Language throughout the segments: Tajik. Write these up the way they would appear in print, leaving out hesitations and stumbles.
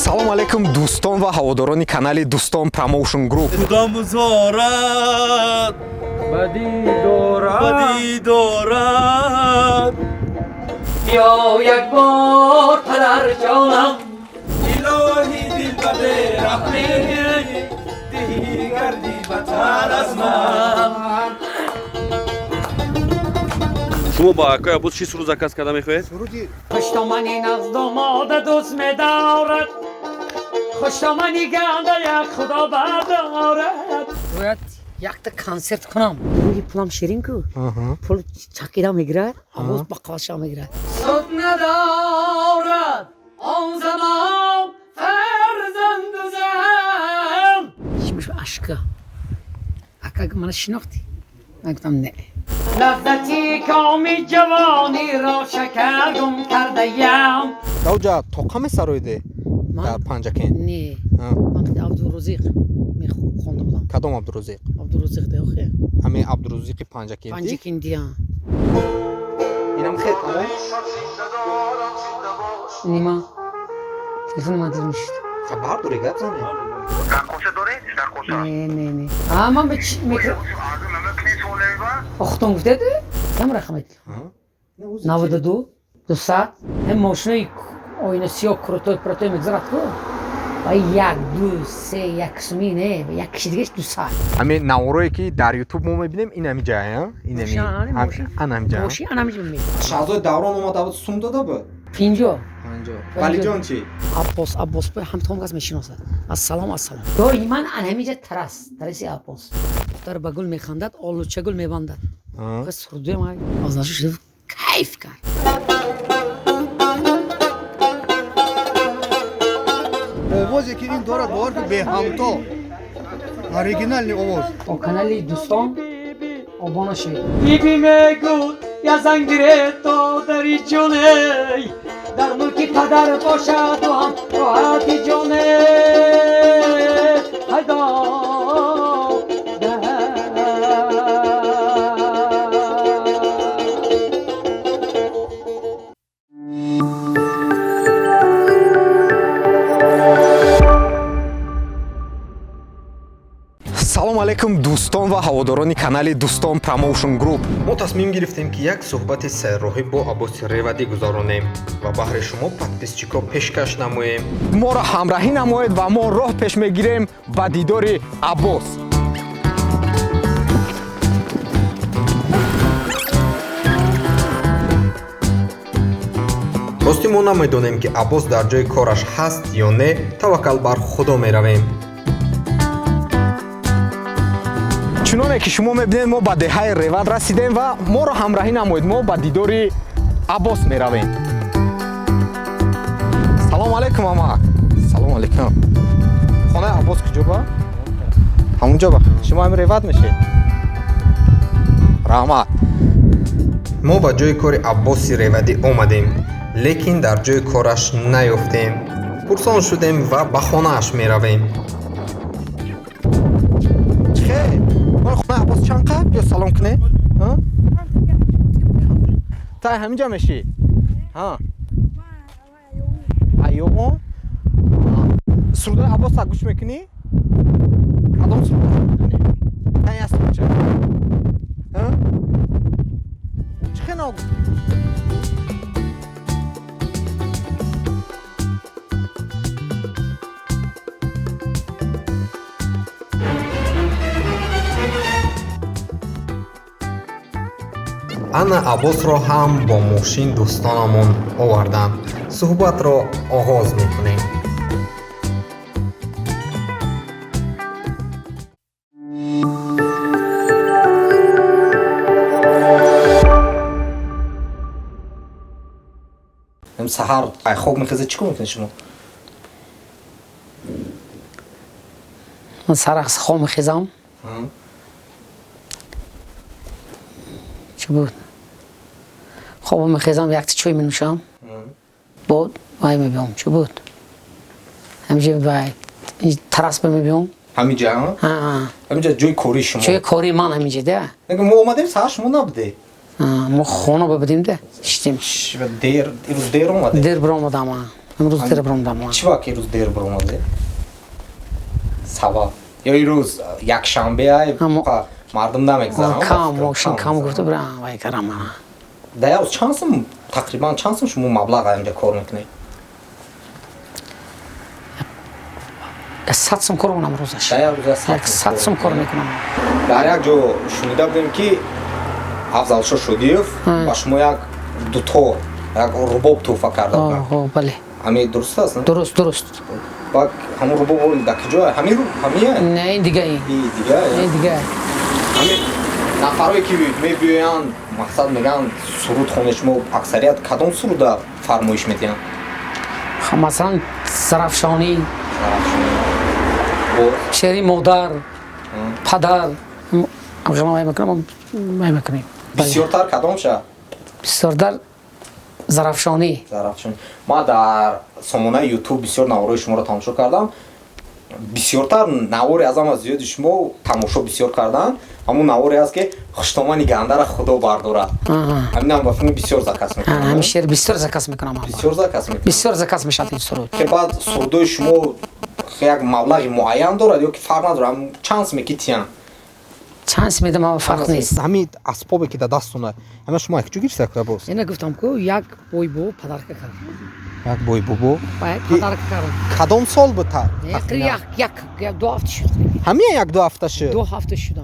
Салом алейкум дӯстон ва ҳаводорони канали Дӯстон Promotion Group. Музорат бадидорат бё якбор падарҷонам илоҳи дилбаде раҳме дигарди батар аз ман. шумо ба акои абуз чӣ суруд заказ карда мехоҳед? хуштомани наздомода дӯст медорад хуштомани ганда як худо бардорад бояд якта консерт кунам рӯи пулам ширин ку пул чақида мегирад авоз ба қаваша мегирад суд надорад он замон фарзанду зам чимаш ашка ака мана шинохтӣ ман гуфтам не лаззати коми ҷавониро шакар гум кардаям Давҷа тоқа месароиде дар панҷакен? не ман қиди абдурозиқ мехонда будам Кадом Абдурозиқ? абдурозиқ деохе Ҳамин Абдурозиқи панҷакенди? панҷакиндия Инам хел ама? нима телефони ман телефон шуд Хабар дорӣ гап зане? не ман охтон гуфтеду ям рақамет 92 200 ҳам мошинаи оина сиёҳ крутой протой мегзарад ку ва 1 2 3 1 кисми не як киши дигаш 200 Ҳамин наворое ки дар YouTube мо мебинем ин ҳами ҷая? Ин ҳами ҳами ҷая? мошин анамиҷ мемед Шаҳзоди Даврон омад авад сум дода буд? 50 Валиҷон чӣ? Аббос ҳамтон кас мешиносад ассалом доиман анҳамиҷа тараси Аббос духтар ба гул механдад олуча гул мебандад сурдуям ознашу шуд кайф кард овозе ки ин дорад бовар ки беҳамто оригинални овоз бо канали Дӯстон обона шавед биби мегӯд язангирето дари ҷоней дар мулки падар бошад ту ҳам роҳати ҷоне ҳайдо Салом алейкум дӯстон ва ҳаводорони канали Дӯстон Promotion Group. Мо тасмим гирифтем ки як суҳбати сайрроҳӣ бо Аббоси Ревадӣ гузаронем ва баҳри шумо подписчико пешкаш намоем. Моро ҳамроҳӣ намоед ва мо роҳ пеш мегирем ба дидори Аббос. рости мо намедонем ки Аббос дар ҷои кораш ҳаст ё не, таваккал бар Худо меравем. чуноне ки шумо мебинед мо ба деҳаи Ревад расидем ва моро ҳамроҳӣ намоед, мо ба дидори Аббос меравем. салом алейкум ама. салом алейкум. хонаи Аббос куҷо ба? ҳамунҷо ба. шумо ҳам Ревад мешед? раҳмат. мо ба ҷои кори Аббоси Ревадӣ омадем, лекин дар ҷои кораш наёфтем. пурсон шудем ва ба хонааш меравем. Аббос чанд қаб бё салом куне? тай ҳаминҷа мешӣ? айёмон? сурдаи Аббоса гӯш мекунӣ? кадом сурда мекунӣ? тай аст чӣ? чӣ хенал? ана Аббосро ҳам бо мошин дӯстонамон овардам. суҳбатро оғоз мекунем. саҳар хоб мехезед чӣ кор мекунед шумо? ман сарахс хоб мехезам чӣ буд хобам мехезам якта чой менӯшам бод вай мебиём чӣ буд ҳамҷи вай این طرف ببین همینجا ها همینجا جای کوری شما چه کاری من همینجا ده نگه ما اومدیم ساعت شما نبوده ما خونه ببدیم ده شتیم دیر روز دیر اومده دیر برآمدم امروز دیر برآمدم چی وقت روز دیر برآمده سبا یا این روز یک شنبه مردم نمیگذارن کم ماشین کم گفته برام وای کارم در روز چانسم تقریبا چانسم شما مبلغ اینجا کار میکنید 100 سوم کار میکنم روزش در روز 100 سوم کار میکنم در یک جا شنیده بودیم که افضل شاه شدیف با شما یک دوتا یک رباب توفه کرده بود بله همین درست است نه؟ درست با همون رباب در کجا همین رو همیه نه این دیگه این دیگه همین نفرایی که میبیاین مقصد میگن سرود خونه شما اکثریت کدام سرود فرمایش میدین خب مثلا زرافشانی شعری مادر پدر غمای میکنیم بسیارتر کدام شه بسیار در زرافشانی ما در سامانه یوتیوب بسیار نوارای شما را تماشا کردم بسیارتر نواری از هم از زیاد شما تماشا بسیار کردن همون نواری است که خوشتامانی گنده را خدا برداره همین هم بفهمی بسیار زکس میکنم همین شعر بسیار زکس میکنم بسیار زکس میشد این سرود که بعد سرودای شما یک مبلغ معین دارد یا که فرق نداره چانس میکیتین چانس میدم اما فرق نیست همین اسبابی که در دستونه همه شما یک جوری سکر باز اینه گفتم که یک بوی بو پدر کرد یک بوی بو پدر کرد کدام سال بود تا یک دو هفته شد همین یک دو هفته شد دو هفته شد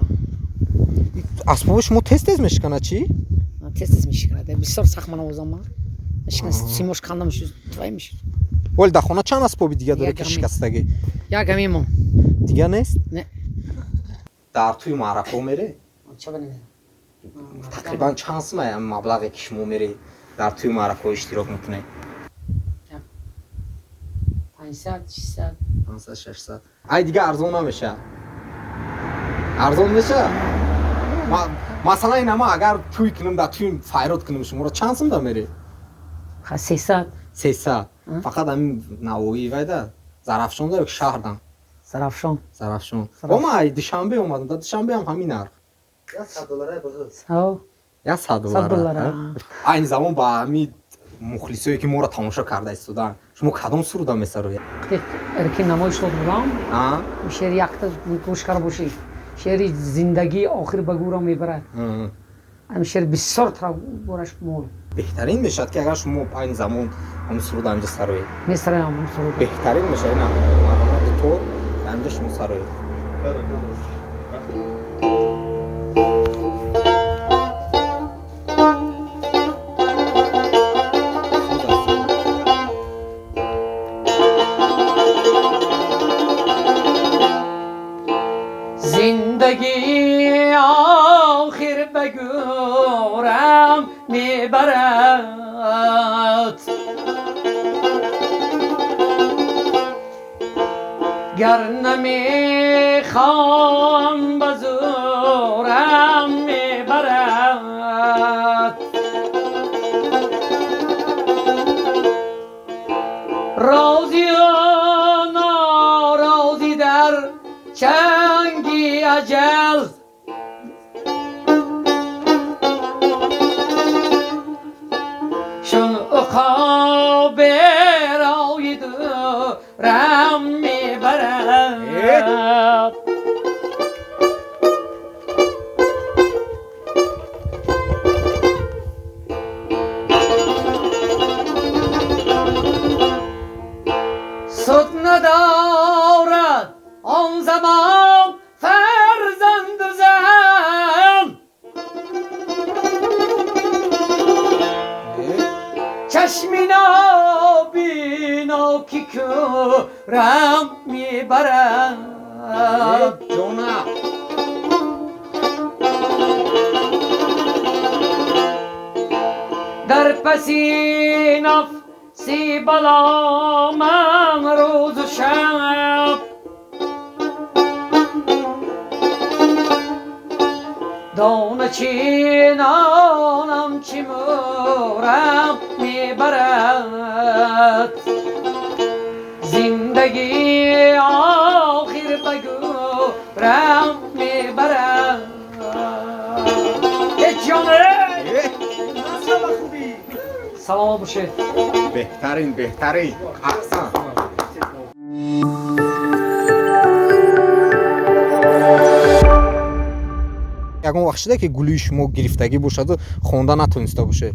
اسباب شما تست میشکنه چی تست میشکنه بسیار سخت من آوازم من میشکنه سیموش کندم شد توی میشد ولی در خونه چند اسبابی دیگه داره که شکستگی یک همین دیگه نیست نه در توی معرفه میره چه بنیده تقریبا چند سمه مبلغی که شما میره در توی معرفه اشتراک میکنه 500 600 500 600 ای دیگه ارزون نمیشه ارزون میشه مثلا این ما اگر توی کنم در توی فایرات کنم شما رو چند سم دا میره 300 فقط همین نوایی ویده زرافشان داره که شهر دم زرافشان با ما دوشنبه اومدم در دوشنبه هم همین نرخ $100 این زمان با همین مخلصایی که ما را تماشا کرده ایستادن شما کدام سرودا میسروی ارکی نمایش داد بودم شعر یک تا گوش کرده باشی شعر زندگی آخر بگو را میبرد این شعر بسیار طرف برش مول بهترین میشد که اگر شما این زمان همون سرودا همینجا سروی میسره همون سرود بهترین میشه نه مردم تو همینجا شما سروی زندگی آخر بگورم میبرد گر نمیخوام بزورم میبرد راضی و ناراضی در چنگی اجل چون عقاب رای دورم میبرد سود ندارد آن زمان فرزند و زن چشمی نابینا که کورم میبرد جونا در پسی نفسی بلا من روز و شب دانه چینانم چی مورم میبرد زندگی саломат бошед. بهترین احسن ягон вақт шуда ки гулӯи шумо гирифтагӣ бошаду хонда натониста боше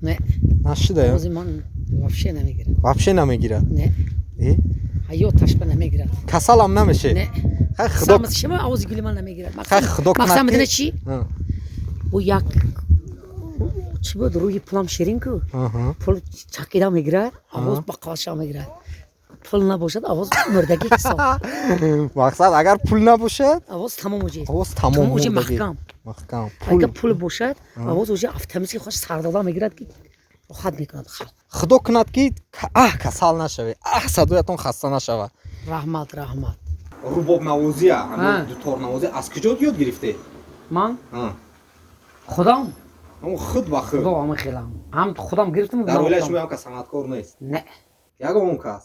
Не, нашуда ози ман вообще намегирад. вообще намегирад Не, ҳаёташ ба намегирад. касалам намеше Не. хай худо Самас шумо овози гули ман намегирад. хай худо Мақсад кунад медона ки- чӣ? Ҳа, Бу як чӣ буд рӯи пулам ширин ку? аҳа. Пул чакида мегирад, овоз ба қаваша мегирад. Пул набошад, овоз мурдаги ҳисоб. мақсад агар пул набошад Овоз тамом уҷи. овоз тамом уҷи мурдагӣ. маҳкам. маҳкам Агар пул бошад, овоз уҷи автоматики хош сардода мегирад ки рохат мекунад халқ. худо кунад ки касал нашаве садоятон хаста нашава Раҳмат, раҳмат. рубоб навозия Ҳа. дутор навозия аз куҷо ёд гирифте Ман худам худ ба худ худо амехелам. Ҳам худам гирифтам. дар оилаи шумо ям кас санъаткор нест Не. ягон кас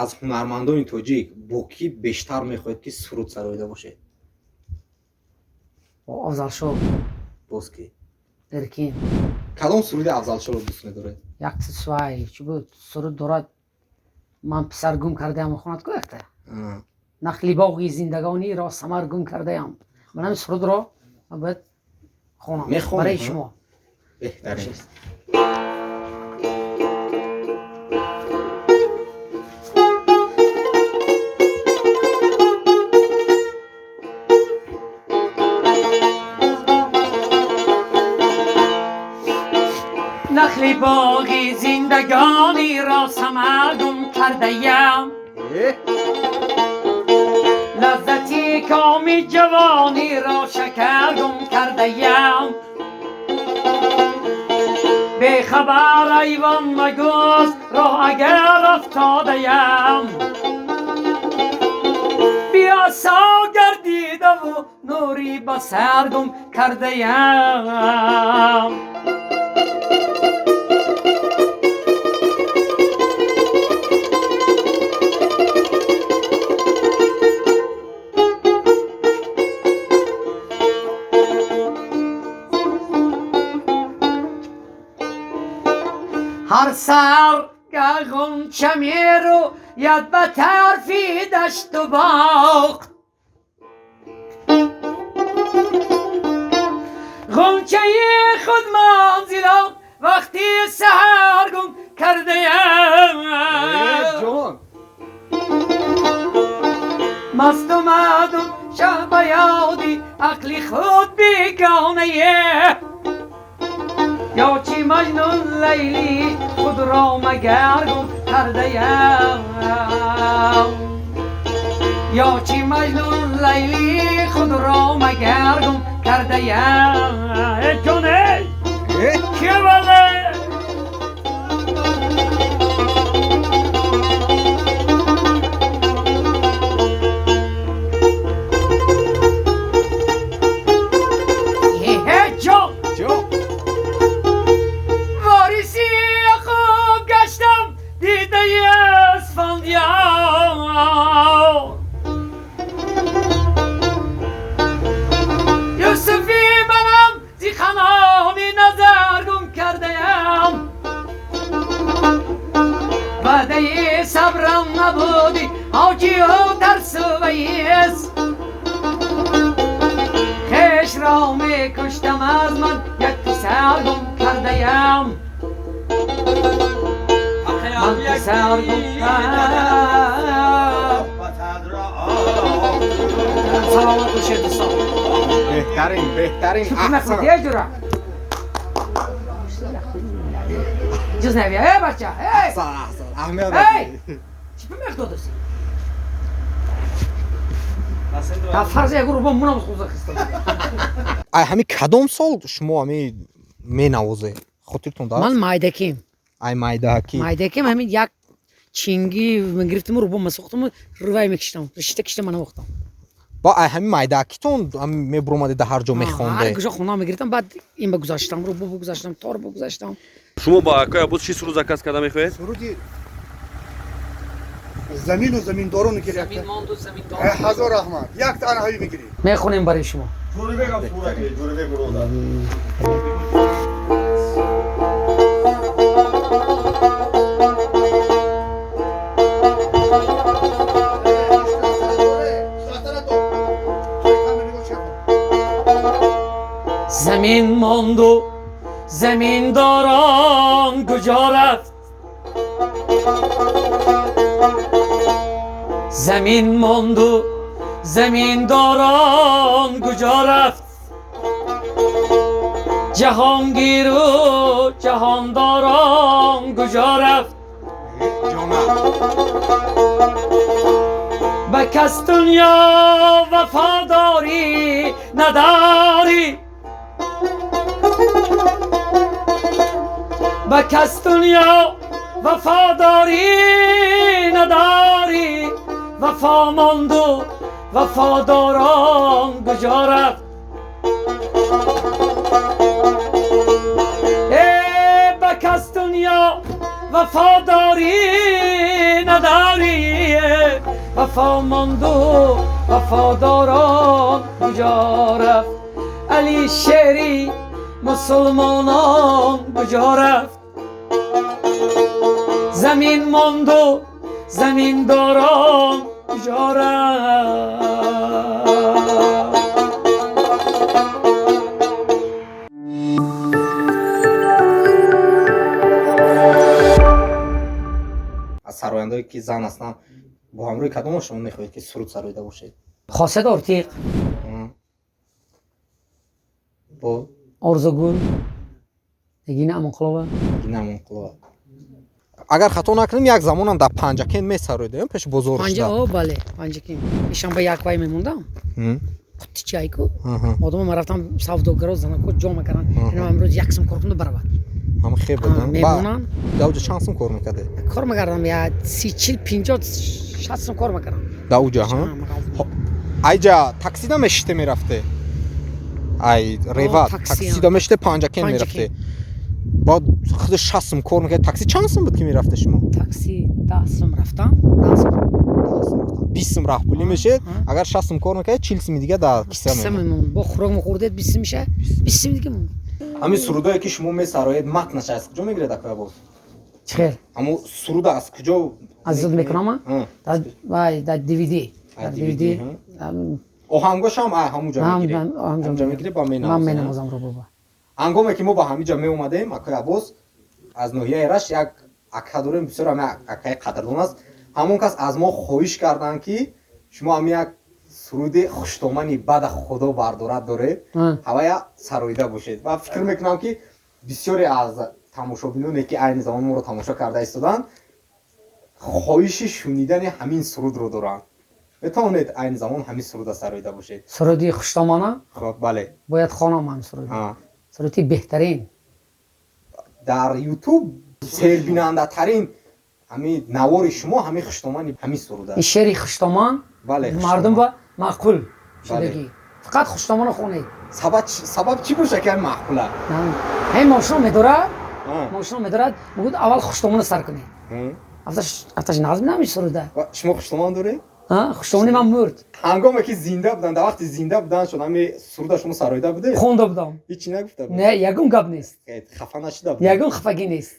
аз ҳунармандони тоҷик бо ки бештар мехоҳед ки суруд сароида бошед Афзалшо, боз ки Эркин. кадом суруди афзалшоро дӯст медоред Як тисвай, чӣ буд? Суруд дорад. Ман писар гум кардаям хонад ку якта. Нахли боғи зиндагониро самар гум кардаям. Ман ҳамин сурудро ман бояд хонам Мехонед, барои ҳа? шумо. беҳтарин نخل باغی زندگانی را سمرگم کرده‌ام لذتی کام جوانی را شکرگم کرده‌ام به خبر ایوان مگوز راه اگر افتاده‌ام بیا سا گردیده و نوری به سرگم کرده‌ام هر سر غنچه میرو ید به طرفی دشت و باغ غنچه خود منزلم وقتی سهرگم کرده جان مست اومدم شب یادی عقلی خود بیگانه یا چی مجنون لیلی خود را مگرگم کرده یا چی مجنون لیلی خود را مگرگم کرده جانه که بله جان جان وارسی خوب گشتم دیده اسفندیار یوسفی منم زی خنامی نظر گم کرده‌ام وعده صبرم نبودی آجی و ترس و ویس خش را می کشتم از من یک پسر گم کرده‌ام من پسر گم کردم سلامت باشید دوستان بهترین شکر احسن نکنید یه جورا جز نبیا ای بچه ای احسن احمد ای چی میخواد دوستی تا فرض یک رو با منم خوزه خستم ай ҳами кадом сол шумо ҳами менавозе хотиртон дар من مایدکیم ай майдаҳакӣ مایدکیم همین یک چینگی من گرفتم رو با مسوختم روای میکشتم رشته کشتم من وقتم ба ай ҳами майдаҳакитон мебуромаде дар ҳар ҷо هر мехонде کجا خونه میگرفتم بعد این بگذاشتم رو بگذاشتم تار بگذاشتم шумо ба акоя буд чӣ суруд заказ карда мехоҳед суруди замину заминдорону ки زمین ماند و زمین دار ҳазор раҳмат як танҳоӣ мегирӣ میخونیم برای شما زمین ماند و زمینداران کجا رفت زمین ماند و زمینداران کجا رفت جهانگیر و جهانداران کجا رفت به کس دنیا وفاداری نداری به کس دنیا وفاداری نداری وفا ماند و وفاداران کجا رفت به کس دنیا وفاداری نداری وفا ماند و وفاداران کجا رفت علی شیری مسلمانان کجا رفت زمین ماند و زمینداران کجا رفت از سرایندهایی که زن هستن با همروی کدوم شما میخواهید که سرود سرایده باشید؟ خاصه ارتیق با آرزوگل نگین امانقلوه نمونقلوه اگر خطا نکنیم یک زمان هم در پنجکین می سرایده پیش بزرگ پنجه شده بله پنجکین ایشان به یک وای میموندم خودتی چایی کو آدم ما رفتم سوداگرا زنان کو جا میکردن اینم امروز یک سم کارتون برابر هم خیلی بدن میمونن دوجه چند سم کار میکرده؟ کار میکردم یا 30 40 50 60 سم کار میکردم دوجه ها؟ ایجا تاکسی دا مشته میرفته ای ریوات تاکسی دا مشته پنجکین میرفته بعد خود 60 سم کار میکرد تاکسی چند سم بود که میرفته شما؟ تاکسی 10 سم رفتم 10 سم 20 سم راه پولی میشه اگر 60 سم کار میکرد 40 سم دیگه در کیسه میمون با خوراک میخوردید 20 سم میشه 20 سم دیگه مون همین سرودایی که شما میسراید متنش از کجا میگیره دکا باز چخیر اما سرود از کجا از زود میکنم وای در دیویدی آهنگاش هم همونجا میگیره همونجا میگیره با من مینوازم رو بابا هنگامی که ما با همینجا می اومدیم اکای عباس از ناحیه رش یک اکا داریم بسیار همه اکای قدردان است همون کس از ما خواهش کردن که شما هم یک سرود خوشتومنی بعد خدا بردارد داره هوای سرایده باشید و فکر میکنم که بسیاری از تماشابینانی که این زمان ما رو تماشا کرده ایستادن خواهش شنیدن همین سرود رو دارن بتونید این زمان همین سرود سرایده باشید سرودی خوشتومانه خب بله باید خوانم من سرودی بهترین در یوتیوب سیر بیننده ترین همین نوار شما همین خوشتومنی همین سروده این شعری خوشتومان بله مردم با معقول شدگی فقط خوشتومان خونید سبب چی باشه که معقوله همین ماشون میدارد بگود اول خوشتومان سر کنید افتش نظم نمیشه سروده شما خوشتومان داره؟ خوشتومانی من مرد هنگامی که زنده بودن در وقتی زنده بودن شد همین سروده شما سرایده بوده؟ خونده بودم هیچی نگفته بود؟ نه یگون گپ نیست خفه نشده بود؟ یگون خفگی نیست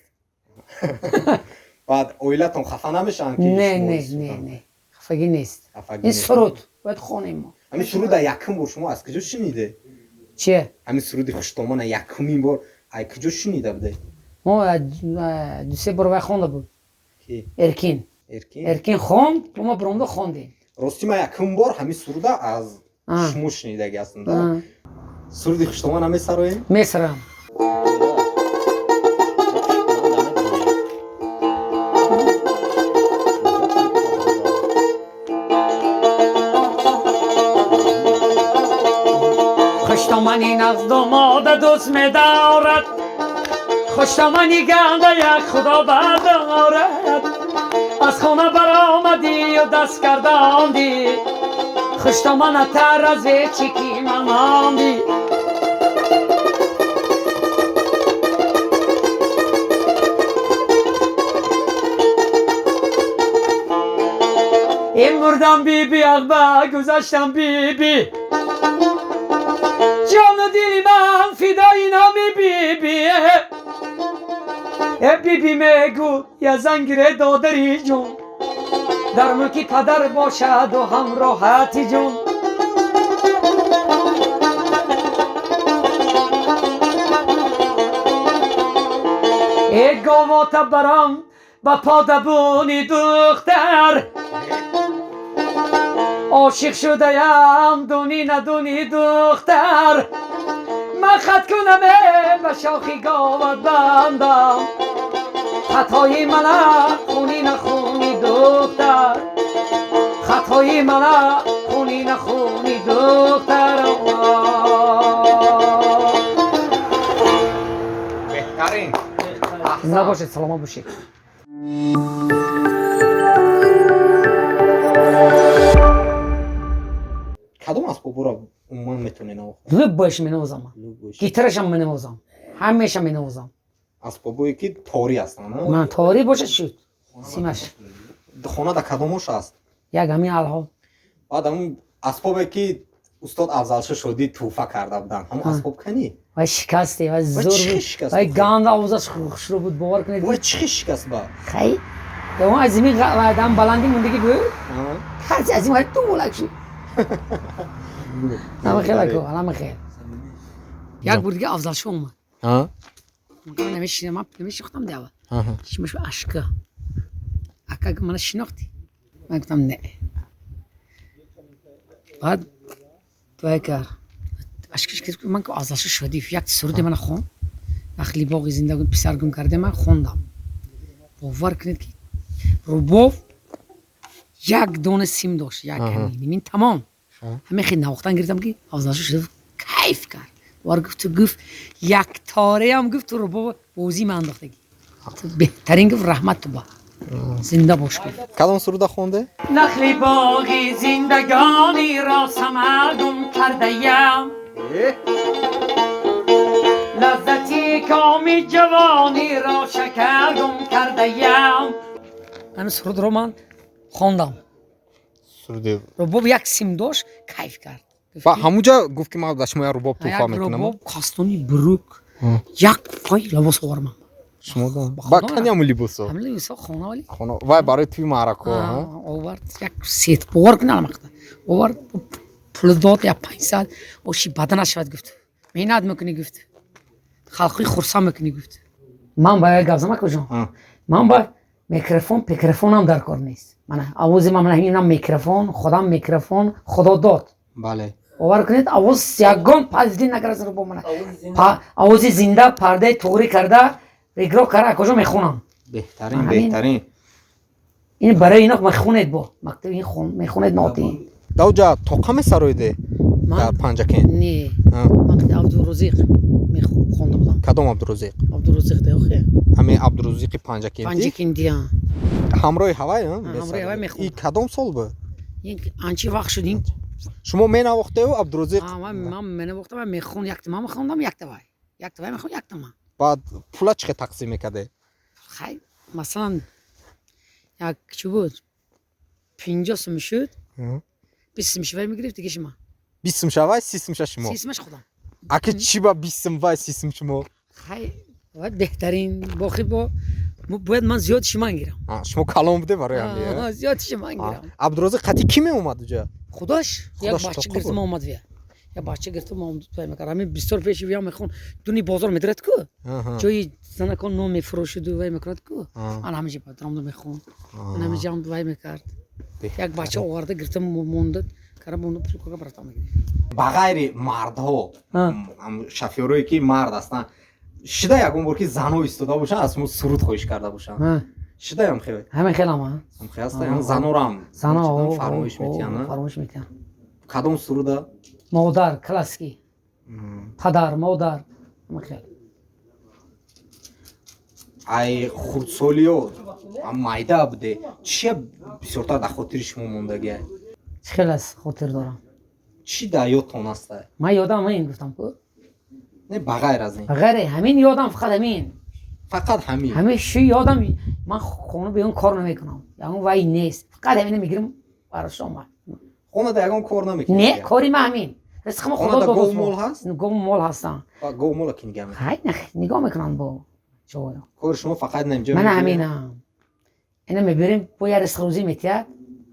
بعد اویلتون خفه نمیشن که نه خفگی نیست این سرود باید خونیم ما همین سرود یکم بار شما از کجا شنیده؟ چیه؟ همین سرود خوشتومان یکمین بار از کجا شنیده بوده؟ ما دو سه بار خونده بود ارکین خوند و ما برامده خوندیم راستی ما یکم بار همین سروده از شما شنیدگی هستم سرودی خوشتومان هم میسراییم؟ میسرم خوشتومانی نزد آماد دوست می‌دارد خوشتومانی گنده یک خدا بردارد از خانه برآمدی و دست کرداندی خوشتومن تر از چیکی ماندی این مردم بی بی اغبه گذاشتم بی بی جان و دلی من فدای نام بی بی بی بی میگو یا زنگیره دادری جون در ملکی پدر باشد و همراحتی جون ای گاواتا برام با پادبونی دختر عاشق شده یم دونی ندونی دختر من خط کنم به شاخی گاوت بندم خطای من خونی نخونی دختر خطای من خونی نخونی دختر بهترین نباشید سلام باشید کدوم اسبابو عموما میتونی نواختی؟ لب باش مینوزم گیتارش هم مینوزم همیشه مینوزم اسبابایی که تاری هستن نه؟ من تاری باشه شد سیمش خونه در کدومش هست؟ یک همین الها بعد اون اسبابی که استاد افضلشاه شدی توفه کرده بودن هم اسباب کنی؟ وای شکسته وای زور چه بود شکست وای بود؟ گاند آوازش خوش رو بود باور کنید وای چه شکست با؟ خیلی اون از این دم بلندی موندگی بود هرچی از این وقت تو مولک شد نمه خیلی که نمه خیلی یک بود دیگه افضلشاه اومد ها؟ نمیشناختم دیگه شمش اشکا اکا من شناختی من گفتم نه بعد توی کار اشکش که من که افضلشاه شدی یک سرود من خون وقتی باقی زندگی پسرگم کرده من خوندم باور کنید که روبوف یک دونه سیم داشت یک همین تمام همه خیلی نواختن گرفتم که افضلشاه شده کیف کرد گفت یک تاره هم گفت تو رو بوزی من انداختگی بهترین گفت رحمت تو با زنده باش گفت کدوم سروده خونده؟ نخلی باقی زندگانی را سمرگم کرده یم لذتی کامی جوانی را شکرگم کرده یم من سرود رو من خوندم سروده رو یک سیم داشت کیف کرد و همونجا گفت که ما در شما رباب توفا میکنم رباب کاستونی بروک یک پای لباس آورم شما با کنی همون لباسو همون لباسو خونه ولی خونه وای برای توی معرکه آورد یک سیت پاور کنه نمخته آورد پول داد یا 500 باشی بدنش شد گفت میناد میکنی گفت خلقی خرسان میکنی گفت من باید گفتم کجا من با میکروفون هم در کار نیست من آواز من همینم میکروفون خودم میکروفون خدا داد بله باور کنید آواز یگان پازدی نگرز رو با من آواز زنده پرده توری کرده ریگرو کرده کجا میخونم بهترین این برای اینا میخونید با مکتب این میخونید ناتی دوجا توقم سرویده در پنجکین نه من عبدالرزیق میخوندم بودم کدوم عبدالرزیق ده آخه همین عبدالرزیق پنجکین دی همراه هوای همراه هوای میخوند این کدوم سال بود این آنچه وقت شدیم شما مینواخته و عبدالرزیق من مینواختم و میخوند یک تمام خوندم یک توای میخوند یک تمام بعد پولا چه تقسیم میکرده خیلی مثلا یک چی بود 50 سم شد 20 سم شوی میگرفت دیگه شما 20 سم شوی 30 سم شما 30 سمش خودم اگه چی با 20 سم و 30 سم شما خیلی باید بهترین باخی با باید من زیاد شما گیرم شما کلام بوده برای هم زیاد شما گیرم عبدالرزیق قطعی کی می اومد اونجا خودش یک بچه گرفتم اومد ویا یا بچه گرفتم اومد تو میکرد همین 20 پیش ویا میخون دونی بازار میدرد کو جای زنکان نو میفروشد و وای میکرد کو من همینجا پاترام دو میخون من همینجا هم وای میکرد یک بچه آورده گرفتم موندد کارم موند پول کار براتم میگیره بغیر مردها شفیرایی که مرد هستن شده یکون بار که زنو ایستاده باشن از مو سرود خوش کرده باشن شده هم خیلی همین خیلی هم خیلی هست یعنی زنو رام فرمایش میتونن فرمایش میتونن کدوم سروده مادر کلاسیکی پدر مادر خیلی ای خردسالیو مایده بوده چیه بسیارتر در خاطر شما موندگی خیلی از خاطر دارم چی در یادتون هسته من یادم این گفتم کو نه بغیر از این بغیر همین یادم فقط همین همیشه یادم من خونه به اون کار نمیکنم یعنی وای نیست فقط همین میگیرم برای شما خونه در یکم کار نمیکنی نه کاری من همین رزقم خدا داد گو مول هست گو مول هستن گو مول کی نگاه میکنن نه نگاه میکنن با شما کار شما فقط نمیجا من همینم اینا میبریم با یه رزق روزی میتیاد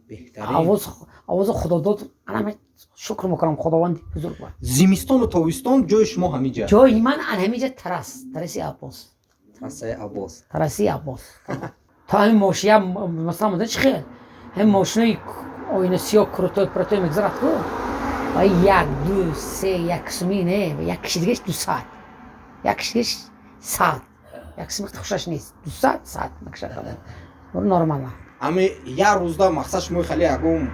بهترین آواز خدا داد انا شکر میکنم خداوند بزرگ بود زمستان و تابستان جای شما همینجا جای من همینجا ترسی عباس ترسه عباس ترسی عباس تا همین ماشی هم مثلا مدن چی خیل همین ماشینای آینه سیاه کروتای پراتای مگذارد کو و یک دو سه یک سومینه و یک کشی دیگهش 2 ساعت یک کشیش ساعت یک سومینه خوشش نیست 2 ساعت مکشه خواهد برو نورمال نه اما یه روز دا مقصدش موی خیلی اگم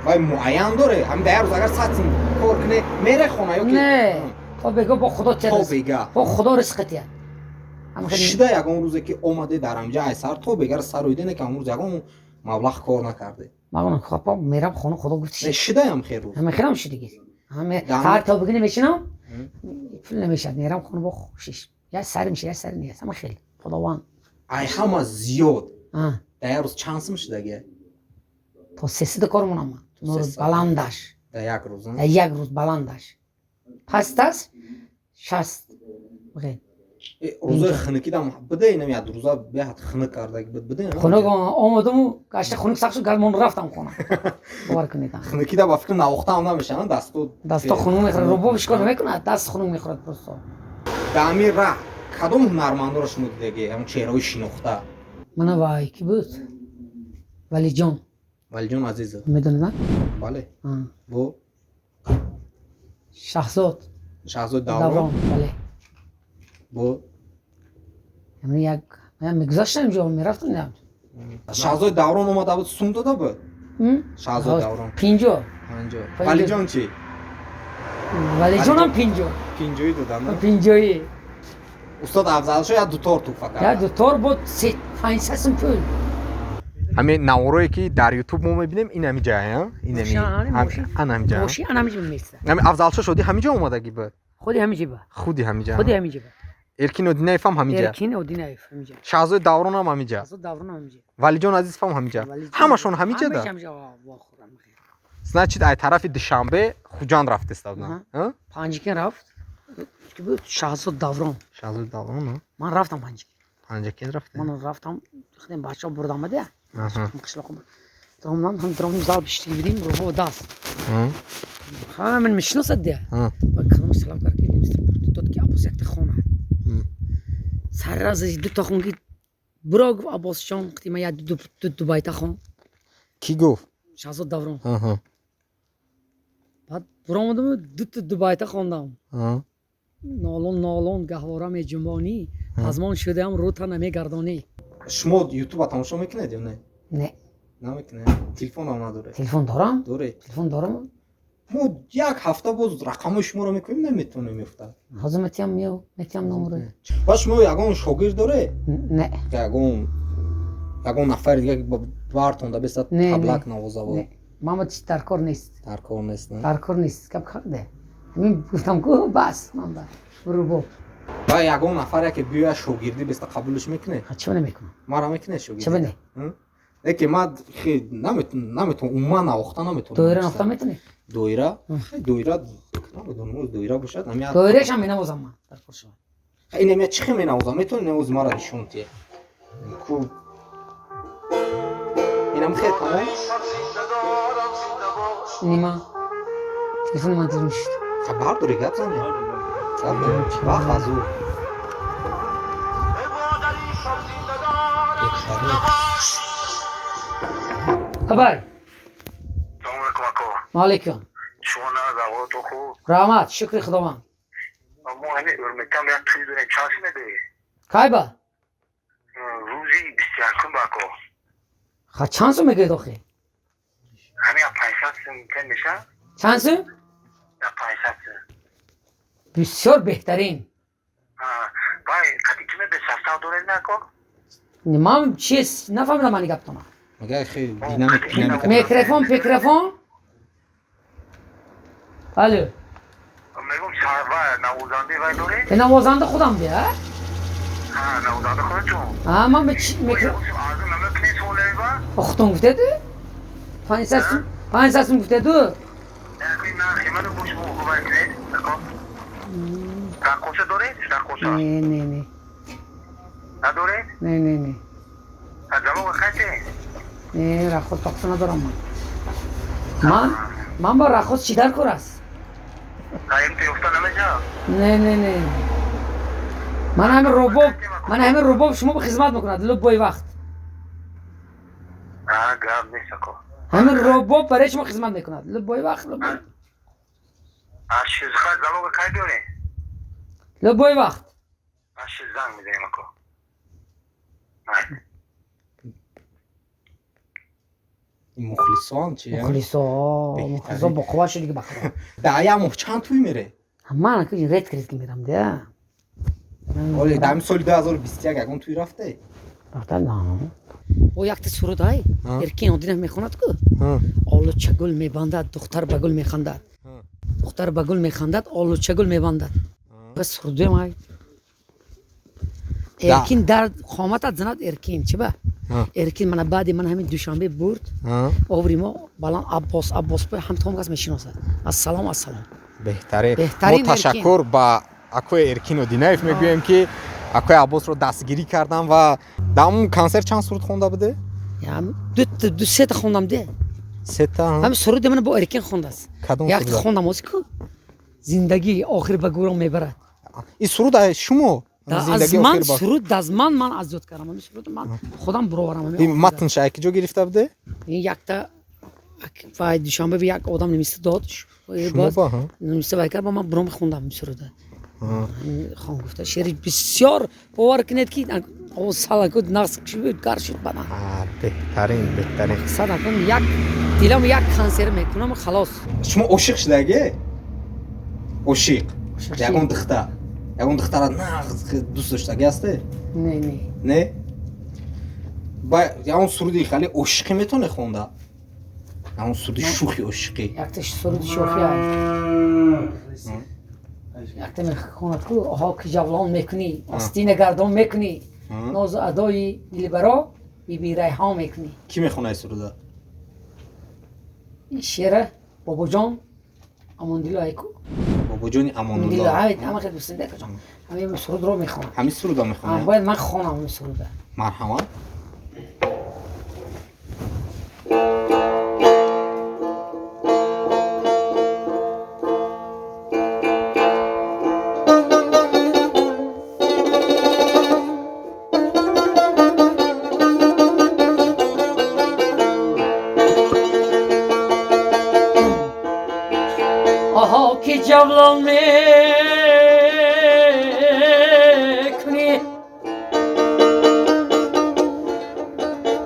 وای معین داره هم در روز اگر ساعت کار کنه میره خونه یا که نه تو بگو با خدا تو بگه با خدا رزقتیه شده یکم روزی که اومده در همجا ایسر تو بگر سر رویده نه که اون روز یکم مبلغ کار نکرده مگه خب میرم خونه خدا گفت نه شده هم خیر روز همه خیرم شده دیگه همه هر تا بگی نمیشنم فیلم نمیشد میرم خونه با خوشش یا سر میشه یا سر نیست همه خیلی خداوند ای همه زیاد در روز چند سم شده گه تا 3 کارمونم نور بلندش در یک روز در یک روز بلندش پس تاس 60 بگین روزای خنکی دام بده اینم یاد روزا بیاد خنک کرده بده خونه آمدم گشت خونه سخت شد گرمون رفتم خونه باور کنید خنکی دا با فکر نواخته هم نمیشن دستا خونه میخوره رو بشکار میکنه دست خونه میخوره پروستا دامیر را کدوم هنرمند رو شما دیگه همون چهره‌ای شناخته من وای کی بود ولی جان عزیز میدونی نه بله بو شهزاد داوران بله بو یعنی یک من میگذاشتم جا میرفتم نه شهزاد داوران اومده بود سوم داده بود شهزاد داوران 50 ولی جان چی ولی جانم 50 50 دادن 50 استاد افضل شو یا دو تور تو فقط یا دو تور بود 500 سم پول همین نوروی که در یوتیوب ما میبینیم این همین جایی ها این همین جایی ماشین همینجا میسته همین افضل شدی همینجا اومدگی بود خودی همینجا خودی همینجا ارکین و دینای فهم همینجا ارکین و دینای همینجا شهزاد داوران هم همینجا شهزاد داوران هم همینجا ولی جان عزیز فهم همینجا همشون همینجا ده значит ای طرف دوشنبه خوجان رفت استادن ها پنجکین رفت که بود شهزاد داوران من رفتم پنجکین رفت من رفتم خدم بچه‌ها برد آمده قشلاق تمام هم درام زال بشتی بدیم رو دست من میشناسد ده با کلام سلام کردیم مستر که ابوس یک خونه سر راز دو تا خونگی برو گفت عباس جان وقتی من یاد دو بایت خون کی گفت شهزاد داوران بعد برو اومدم دو بایت خوندم نالون گهواره می جنبانی از من شده هم رو تا نمیگردانی شما یوتیوب تماشا میکنید یا نه نمیکنه تلفن هم نداره تلفن دارم تلفن دارم ما یک هفته باز رقم شما رو میکنیم نمیتونه میفته حاضر میتونم نمره باش شما یگان شاگرد داره نه یگان نفر دیگه که بارتونده بسات تبلک نوازه بود ماما چی در کار نیست نه در کار نیست کب کرده همین گفتم که بس من برو با یگان نفر که بیای شاگردی بسته قبولش میکنه چه میکنه ما را میکنه شاگردی چه بنه که ما خیلی نمیتونم اوما نواخته نمیتونم دویره نفته میتونی دویره نمیدونم دویره باشد دویرهش هم مینوازم من در کار شما این میاد چی مینوازم میتونی نوز ما را نشون تیه کو اینم خیلی تمام نیما تلفن من تلفن شد خبر داری گپ زنی وقت از او خبر مالکم شما نه زبان خوب رحمت شکر خداوند اما همین ارمکم یک توی دونه چانس نده کای با روزی 21 باکو خا چند سو میگه دوخه همین 500 ممکن میشه چند سو 500 بسیار بهترین بای کدی کیمه به سفتا دوره نکو نمام چیز نفهمیدم من گپ تو مگه خیلی دینامیک میکروفون الو میگم شهر نوازنده وای دوره به نوازنده خودم بیا نوازنده خودتون من به میکروفون اختون گفته دو 500 سوم گفته دو نه خیمه رو بوش موقع باید رقصه دوره؟ نه نداره؟ نه از زمان وقته؟ نه رقص تاقصه ندارم من با رقص چی در کار است؟ قایم توی افتا نمیجا؟ نه من همه روباب شما به خدمت میکند لبای وقت گرم نیست اکو همه روباب برای شما خدمت میکند لبای وقت لبای شیزخواه زلوگ که دوری؟ لبای وقت شیز زنگ میدهیم اکو این مخلصان چیه؟ مخلصا با قواش دیگه بخواه دعیه مخ چند توی میره؟ من که رد کرد که میرم ده ولی دمی سال 2021 اگه اون توی رفته؟ رفته نه او یک تا سرود های ارکین آدینه میخوند که آلو چگل میبندد دختر بگل میخندد دختر بگل میخندد آلو چگل میبندد بس سروده مای ارکین در خامتت زند ارکین چه با ارکین من بعد من همین دوشنبه برد آوری ما بالان عباس پای هم تام کس میشناسد السلام بهتره ما تشکر با اکوی ارکین و دینایف میگویم که اکوی عباس رو دستگیری کردم و در اون کنسرت چند سرود خونده بوده؟ دو سه تا خوندم ده سه تا؟ همین سرود من با ارکین خونده است یک تا خوندم است که زندگی آخر به گورم میبرد این سرود شما؟ از من سرود از من از یاد کردم همین سرود من خودم بروارم این متن شاید کجا گرفته بوده؟ این یک تا و دوشنبه به یک آدم نمیسته دادش شما با ها؟ نمیسته باید کرد با من برام خوندم سروده خان گفته شعر بسیار باور کنید که او سال کد نقص شد کار شد بنا بهترین صد کنم یک دیلم یک کنسرت میکنم خلاص شما عاشق شدگی؟ عاشق یگون دختر نه دوست داشتگی هسته؟ نه؟ با اون سرودی خیلی عاشقی میتونه خونده؟ اون سرودی شوخی عاشقی یک تاش سرود شوخی یک تا میخوند که آها که جولان میکنی آستین گردان میکنی ناز ادای دلبرا بی ریحان میکنی کی میخونه این سروده؟ این شعر بابا جان اماندیل ایکو بابا جان اماندیل همه خیلی بسنده کجا همین سرود رو میخونم همین سرود رو میخونه؟ باید من خونم این سروده مرحبا آها که جولان میکنی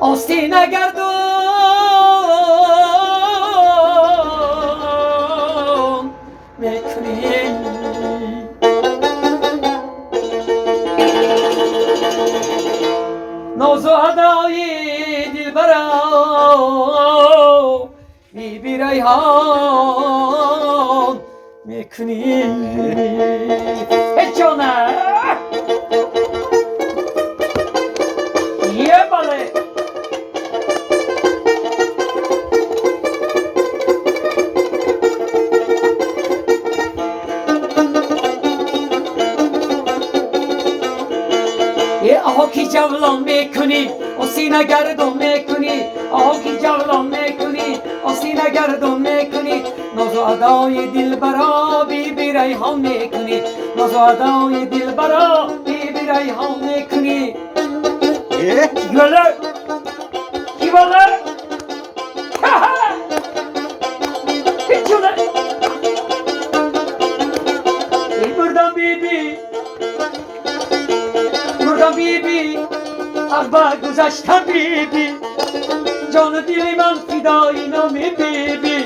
آستین گردون میکنی ناز و ادای دلبرا بی ریحان میکنی جانه یه باله یه آها کی جولان میکنی آسینه گردون میکنی آها کی جولان میکنی آسینه گردون میکنی ناز و ادای دلبرا بی ریحان میکنی ناز و ادای دلبرا بی ریحان میکنی گله کی باله پیچونه بردم بیبی ابا گذشتم بیبی جان دلی من فدای نامی بیبی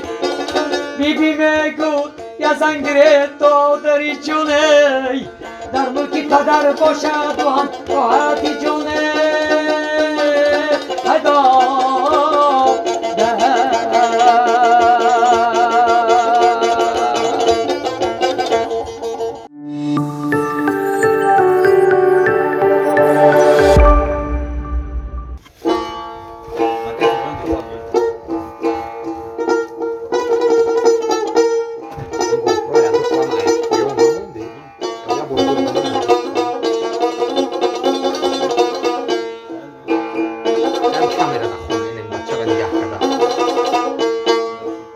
میگو یا زنگره تو داری جونه در ملکی پدر باشد و هم راحتی جونه هدا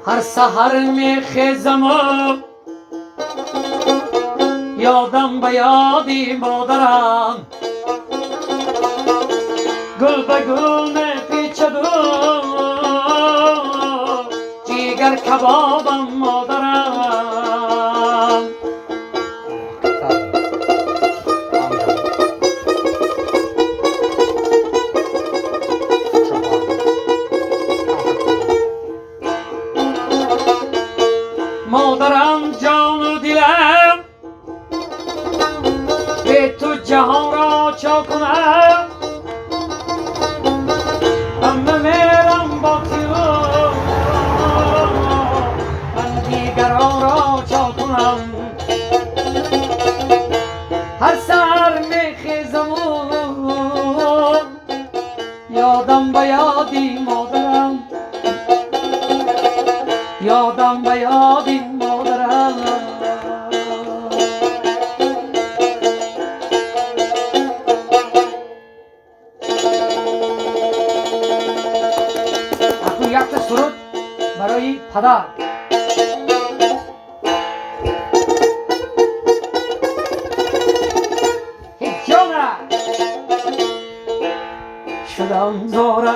هر سحر میخیزم یادم به یادی مادرم گل به گل میپیچد و جیگر کبابم مادرم مادرم جان و دلم به تو جهان را چا کنم همه میرم با تو من دیگران را چا کنم هر سر میخیزم و یادم به یادی مادرم یادم به یادی مادرم اکنون یک تا سرود برای پدر هیچ جانه شدم زاره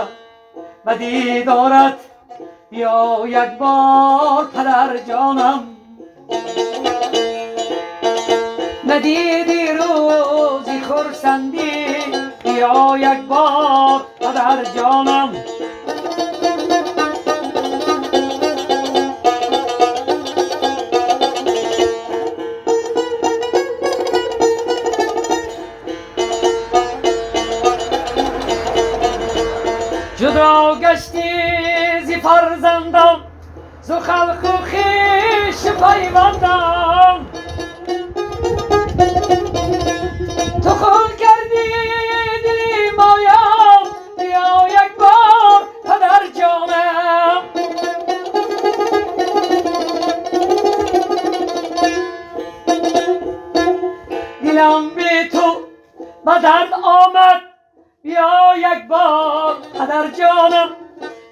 و دیدارت یا یک بار پدر جانم ندیدی روزی خرسندی یا یک بار پدر جانم جدا گشتی زی فرزندم زو خلق و خویش پیوندم تو خون کردی دلی مایم بیا یک بار پدر جانم دلم بی تو به درد آمد بیا یک بار پدر جانم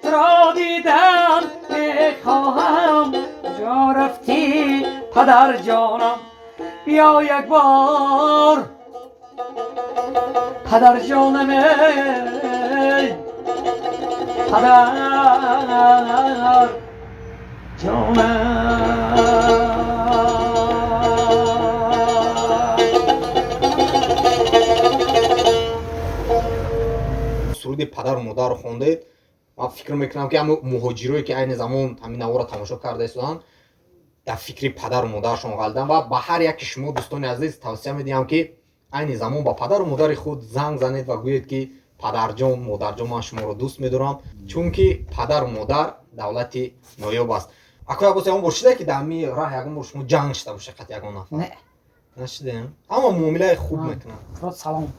تو را دیدم میخواهم کجا رفتی پدر جانم بیا یک بار پدر جانم پدر جانم سرود پدر و مادر رو خوندید. من فکر میکنم که همون مهاجرایی که عین زمان همین نوار رو تماشا کرده ایستادن در فکر پدر و مادرشون غلطن و به هر یک شما دوستان عزیز توصیه میدیم که عین زمان با پدر و مادر خود زنگ زنید و گویید که پدر جان مادر جان من شما رو دوست میدارم چون که پدر و مادر دولت نایاب است. اکو باز اون باشیده که در می راه یگان با شما جنگ شده باشه قط یگان نفر نه نشده اما معامله خوب میکنن. فراد سلام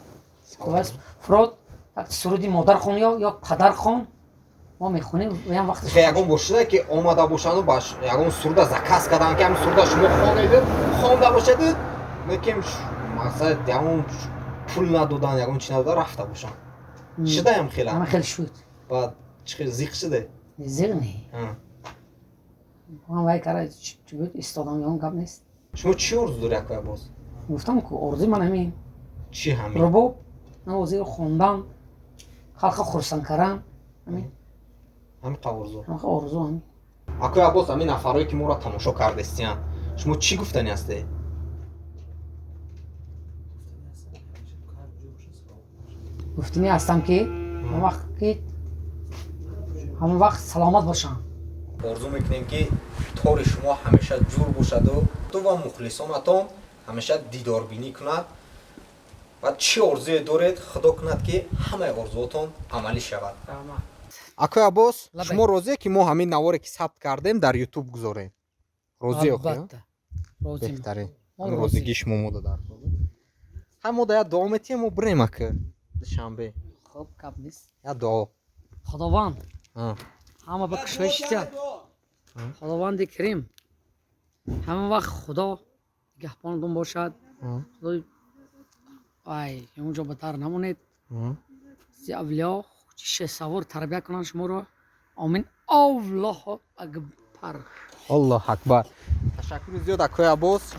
فراد وقتی سرودی مادر خون یا پدر خون ما میخونیم و هم وقتش یگان باشیده که آماده باشن و باش یگان سرود زکاس کردن که هم سرود شما خوانید خوانده باشید میگم مثلا یگان پول ندادن یگان چی ندادن رفته باشن شده هم خیلی من خیلی شد بعد چه زیق شده زیغ نی من وای کاره چی بود استادم یا اون گپ نیست. شما چی ارزو داری اکوی باز؟ گفتم که ارزوی من همین چی همین؟ رباب نوازی خوندن خلق خرسند کردن همین ارزو همین ارزو همین. اکوی باز همین نفرهایی که ما را تماشا کرده استین شما چی گفتنی هسته؟ گفتنی هستم که همون وقت سلامت باشم. آرزو میکنیم که تار شما همیشه جور باشد و تو و مخلصانتان همیشه دیدار بینی کند و چی آرزوی دارید خدا کند که همه آرزوتان عملی شود. اکوی عباس شما راضیه که ما همین نواری که ثبت کردیم در یوتیوب گذاریم؟ راضی اخوی؟ بهتره راضیگی شما مودا در هم ما در دوامتی ما بریم اکه شنبه خب کب نیست یا دعا خداوند همه به کشش کرد خداوند کریم همه وقت خدا نگهبانتون باشد. خدای ای اونجا بهتر نمونید زی اولیا چه سوار تربیت کنن شما رو. آمین. الله اکبر. الله اکبر. تشکر زیاد اکوی عباس.